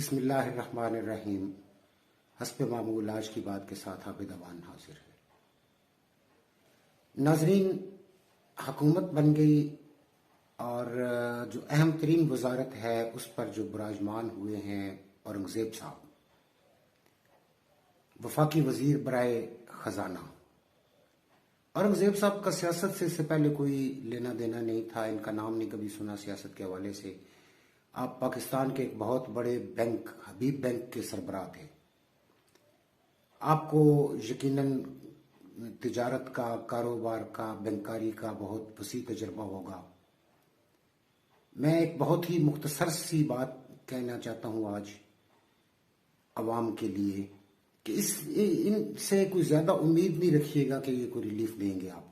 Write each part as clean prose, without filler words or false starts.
بسم اللہ الرحمن الرحیم۔ حسب معمول آج کی بات کے ساتھ عابد اوان حاضر ہے۔ ناظرین، حکومت بن گئی اور جو اہم ترین وزارت ہے اس پر جو براجمان ہوئے ہیں اورنگزیب صاحب، وفاقی وزیر برائے خزانہ۔ اورنگزیب صاحب کا سیاست سے اس سے پہلے کوئی لینا دینا نہیں تھا، ان کا نام نہیں کبھی سنا سیاست کے حوالے سے۔ آپ پاکستان کے ایک بہت بڑے بینک حبیب بینک کے سربراہ تھے۔ آپ کو یقیناً تجارت کا، کاروبار کا، بینکاری کا بہت وسیع تجربہ ہوگا۔ میں ایک بہت ہی مختصر سی بات کہنا چاہتا ہوں آج عوام کے لیے کہ ان سے کوئی زیادہ امید نہیں رکھیے گا کہ یہ کوئی ریلیف دیں گے آپ کو،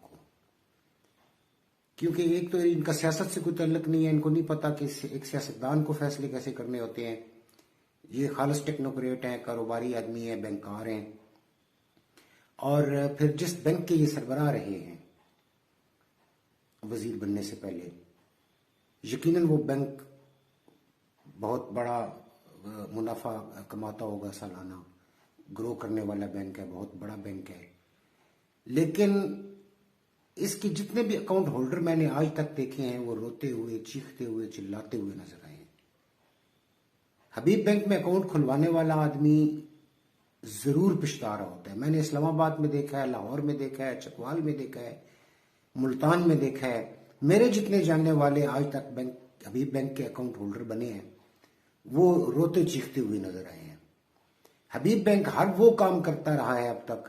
کیونکہ ایک تو ان کا سیاست سے کوئی تعلق نہیں ہے، ان کو نہیں پتا کہ ایک سیاستدان کو فیصلے کیسے کرنے ہوتے ہیں۔ یہ خالص ٹیکنوکریٹ ہیں، کاروباری آدمی ہیں، بینکار ہیں، اور پھر جس بینک کے یہ سربراہ رہے ہیں وزیر بننے سے پہلے، یقیناً وہ بینک بہت بڑا منافع کماتا ہوگا سالانہ، گرو کرنے والا بینک ہے، بہت بڑا بینک ہے۔ لیکن اس کے جتنے بھی اکاؤنٹ ہولڈر میں نے آج تک دیکھے ہیں وہ روتے ہوئے، چیختے ہوئے، چلاتے ہوئے نظر آئے ہیں۔ حبیب بینک میں اکاؤنٹ کھلوانے والا آدمی ضرور پچھتا رہا ہوتا ہے۔ میں نے اسلام آباد میں دیکھا ہے، لاہور میں دیکھا ہے، چکوال میں دیکھا ہے، ملتان میں دیکھا ہے۔ میرے جتنے جاننے والے آج تک حبیب بینک کے اکاؤنٹ ہولڈر بنے ہیں وہ روتے چیختے ہوئے نظر آئے ہیں۔ حبیب بینک ہر وہ کام کرتا رہا ہے اب تک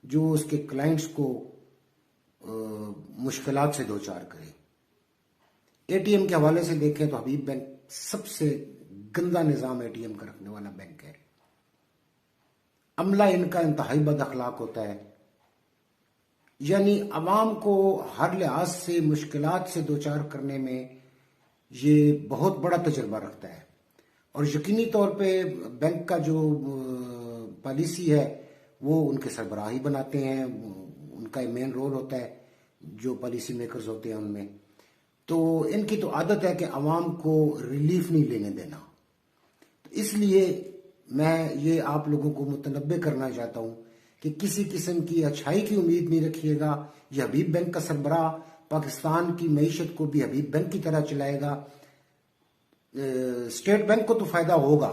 جو اس کے کلائنٹس کو مشکلات سے دوچار کرے۔ اے ٹی ایم کے حوالے سے دیکھیں تو حبیب بینک سب سے گندا نظام اے ٹی ایم کا رکھنے والا بینک ہے۔ عملہ ان کا انتہائی بد اخلاق ہوتا ہے، یعنی عوام کو ہر لحاظ سے مشکلات سے دوچار کرنے میں یہ بہت بڑا تجربہ رکھتا ہے۔ اور یقینی طور پہ بینک کا جو پالیسی ہے وہ ان کے سربراہ ہی بناتے ہیں، ان کا مین رول ہوتا ہے جو پالیسی میکرز ہوتے ہیں ان میں۔ تو ان کی تو عادت ہے کہ عوام کو ریلیف نہیں لینے دینا۔ اس لیے میں یہ آپ لوگوں کو متنبہ کرنا چاہتا ہوں کہ کسی قسم کی اچھائی کی امید نہیں رکھیے گا۔ یہ حبیب بینک کا سربراہ پاکستان کی معیشت کو بھی حبیب بینک کی طرح چلائے گا۔ اسٹیٹ بینک کو تو فائدہ ہوگا،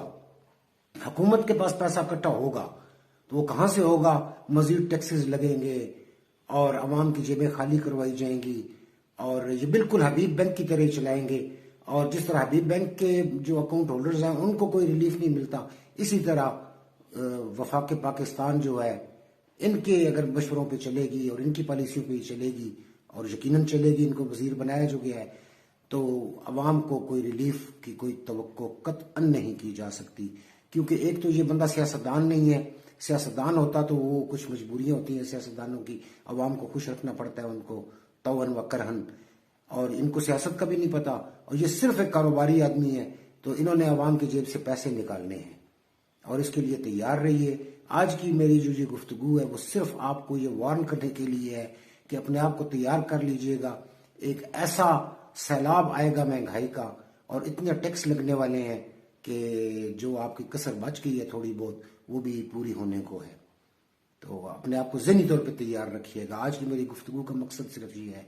حکومت کے پاس پیسہ اکٹھا ہوگا تو وہ کہاں سے ہوگا؟ مزید ٹیکسز لگیں گے اور عوام کی جیبیں خالی کروائی جائیں گی، اور یہ بالکل حبیب بینک کی طرح چلائیں گے۔ اور جس طرح حبیب بینک کے جو اکاؤنٹ ہولڈرز ہیں ان کو کوئی ریلیف نہیں ملتا، اسی طرح وفاق پاکستان جو ہے ان کے اگر مشوروں پہ چلے گی اور ان کی پالیسیوں پہ چلے گی، اور یقیناً چلے گی، ان کو وزیر بنایا جو گیا ہے، تو عوام کو کوئی ریلیف کی کوئی توقع قطعاً نہیں کی جا سکتی۔ کیونکہ ایک تو یہ بندہ سیاستدان نہیں ہے، سیاستدان ہوتا تو وہ کچھ مجبوریاں ہوتی ہیں سیاستدانوں کی، عوام کو خوش رکھنا پڑتا ہے ان کو توً و کرہن، اور ان کو سیاست کا بھی نہیں پتا، اور یہ صرف ایک کاروباری آدمی ہے تو انہوں نے عوام کی جیب سے پیسے نکالنے ہیں، اور اس کے لیے تیار رہیے۔ آج کی میری جو یہ گفتگو ہے وہ صرف آپ کو یہ وارن کرنے کے لیے ہے کہ اپنے آپ کو تیار کر لیجئے گا، ایک ایسا سیلاب آئے گا مہنگائی کا، اور اتنے ٹیکس لگنے والے ہیں کہ جو آپ کی کسر بچ گئی ہے تھوڑی بہت وہ بھی پوری ہونے کو ہے۔ تو اپنے آپ کو ذہنی طور پہ تیار رکھیے گا۔ آج کی میری گفتگو کا مقصد صرف یہ ہے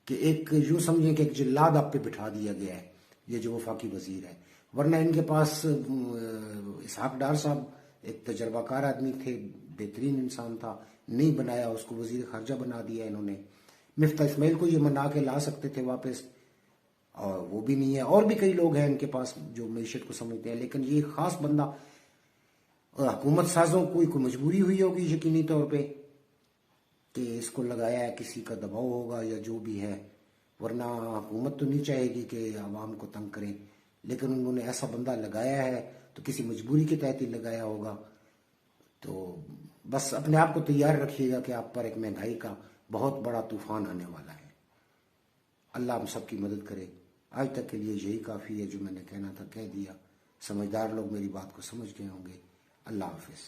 کہ ایک یوں سمجھیں کہ ایک جلاد آپ پہ بٹھا دیا گیا ہے، یہ جو وفاقی وزیر ہے، ورنہ ان کے پاس اسحاق ڈار صاحب ایک تجربہ کار آدمی تھے، بہترین انسان تھا، نہیں بنایا، اس کو وزیر خارجہ بنا دیا انہوں نے۔ مفتاح اسماعیل کو یہ منا کے لا سکتے تھے واپس، اور وہ بھی نہیں ہے۔ اور بھی کئی لوگ ہیں ان کے پاس جو معیشت کو سمجھتے ہیں، لیکن یہ خاص بندہ حکومت سازوں کو کوئی مجبوری ہوئی ہوگی یقینی طور پہ کہ اس کو لگایا ہے، کسی کا دباؤ ہوگا یا جو بھی ہے، ورنہ حکومت تو نہیں چاہے گی کہ عوام کو تنگ کریں، لیکن انہوں نے ایسا بندہ لگایا ہے تو کسی مجبوری کے تحت ہی لگایا ہوگا۔ تو بس اپنے آپ کو تیار رکھیے گا کہ آپ پر ایک مہنگائی کا بہت بڑا طوفان آنے والا ہے۔ اللہ ہم سب کی مدد کرے۔ آج تک کے لیے یہی کافی ہے، جو میں نے کہنا تھا کہہ دیا۔ سمجھدار لوگ میری بات کو سمجھ گئے ہوں گے۔ اللہ حافظ۔